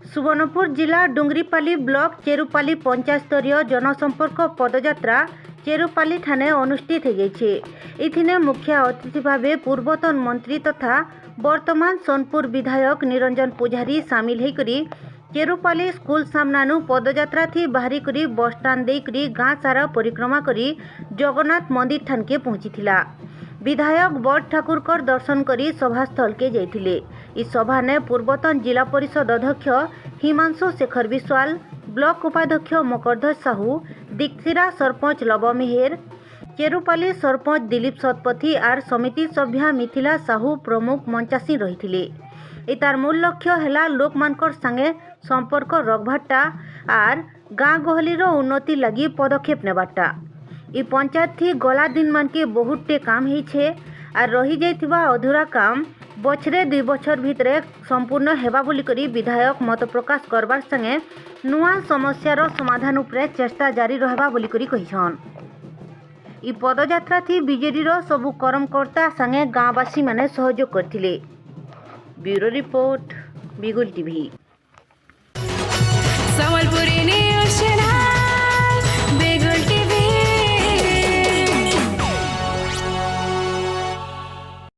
सुवर्णपुर जिला डुंगरीपाली ब्लॉक चेरुपाली पंचायत स्तरीय जनसंपर्क पदयात्रा चेरुपाली ठाणे अनुष्ठित होती। मुख्य अतिथि भाव पूर्वतन मंत्री तथा वर्तमान सोनपुर विधायक निरंजन पुजारी सामिल होकर चेरुपाली स्कूल सामनानु पदयात्रा थी बाहरी करी बस स्टाण्ड देकरी गाँ सारा परिक्रमा करी जगन्नाथ मंदिर ठानके पहुंचीथिला। विधायक बड़ ठाकुरकर दर्शन करी सभास्थल के जाइथिले। इस सभा ने पूर्वतन जिला परिषद अध्यक्ष हिमांशु शेखर विश्वाल, ब्लॉक उपाध्यक्ष मकरध्वज साहू, दीक्षिरा सरपंच लव मेहेर, चेरुपाली सरपंच दिलीप शतपथी आर समिति सभ्या मिथिला साहू प्रमुख मंचासी रही। इतार मूल लक्ष्य है लोक मानकर संगे संपर्क रखबाटा आर गाँ गहली उन्नति लगी पदक्षेप नेबाटा। इ पंचायत थी गला दिन मान के बहुत टे काम होइछे आर रही जाइथिबा अधूरा काम बछरे 2 बछर भितरे संपूर्ण हेबा बोली करी विधायक मत प्रकाश करबार संगे नुआ समस्यार समाधान उपरे चेष्टा जारी रहबा बोली करी कहिछन। इ पदयात्रा थी बीजेडी सबु कर्मकर्ता संगे गाँवासी माने सहयोग करथिले। ब्यूरो रिपोर्ट बिगुल टीवी।